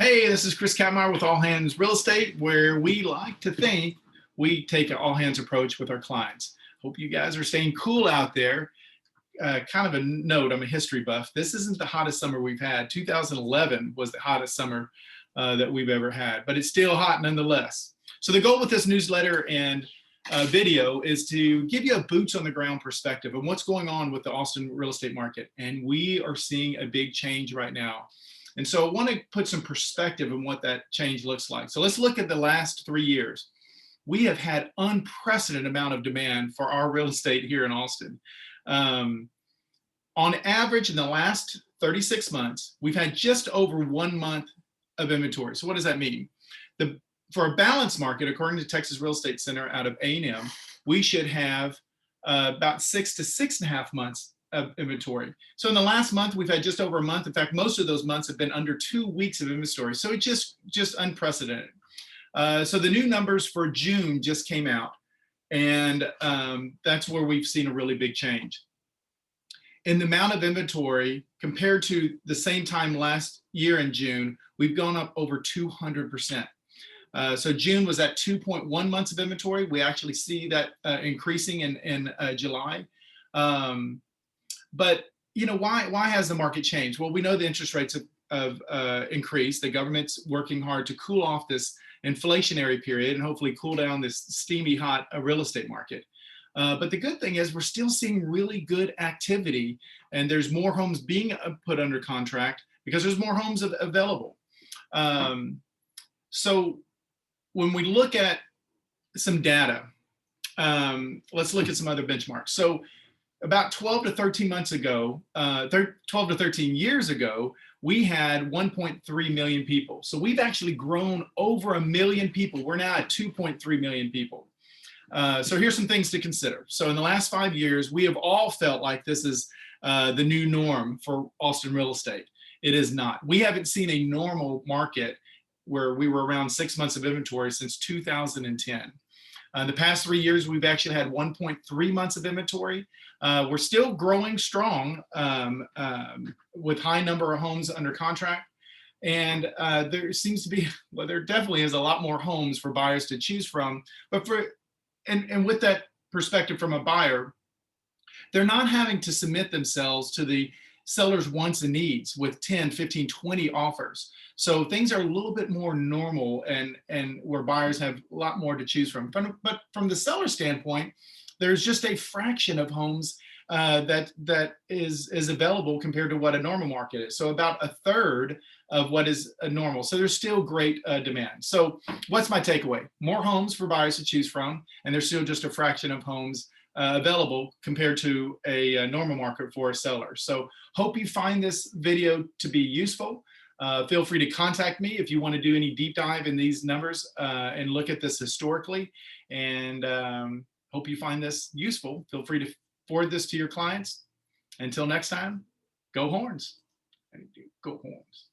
Hey, this is Chris Kappmeyer with All Hands Real Estate, where we like to think we take an all hands approach with our clients. Hope you guys are staying cool out there. Kind of a note, I'm a history buff. This isn't the hottest summer we've had. 2011 was the hottest summer that we've ever had, but it's still hot nonetheless. So the goal with this newsletter and video is to give you a boots on the ground perspective of what's going on with the Austin real estate market. And we are seeing a big change right now. And so I want to put some perspective on what that change looks like. So let's look at the last 3 years. We have had unprecedented amount of demand for our real estate here in Austin. On average, in the last 36 months, we've had just over 1 month of inventory. So what does that mean? For a balanced market, according to Texas Real Estate Center out of A&M, we should have about 6 to 6.5 months of inventory. So in the last month, we've had just over a month. In fact, most of those months have been under 2 weeks of inventory. So it's just unprecedented. So the new numbers for June just came out, and that's where we've seen a really big change. In the amount of inventory compared to the same time last year in June, we've gone up over 200%. So June was at 2.1 months of inventory. We actually see that increasing in July. But you know, why has the market changed? Well, we know the interest rates have increased. The government's working hard to cool off this inflationary period and hopefully cool down this steamy hot real estate market. But the good thing is we're still seeing really good activity, and there's more homes being put under contract because there's more homes available. So when we look at some data, let's look at some other benchmarks. So about 12 to 13 months ago, 12 to 13 years ago, we had 1.3 million people. So we've actually grown over 1 million people. We're now at 2.3 million people. So here's some things to consider. So in the last 5 years, we have all felt like this is the new norm for Austin real estate. It is not. We haven't seen a normal market where we were around 6 months of inventory since 2010. In the past 3 years, we've actually had 1.3 months of inventory. We're still growing strong with high number of homes under contract. And there seems to be, well, there definitely is a lot more homes for buyers to choose from. But and with that perspective from a buyer, they're not having to submit themselves to the seller's wants and needs with 10, 15, 20 offers. So things are a little bit more normal and where buyers have a lot more to choose from. But from the seller standpoint, there's just a fraction of homes that is available compared to what a normal market is. So about 1/3 of what is a normal. So there's still great demand. So what's my takeaway? More homes for buyers to choose from, and there's still just a fraction of homes available compared to a normal market for a seller. So hope you find this video to be useful. Feel free to contact me if you want to do any deep dive in these numbers and look at this historically. And hope you find this useful. Feel free to forward this to your clients. Until next time, go Horns. Go Horns.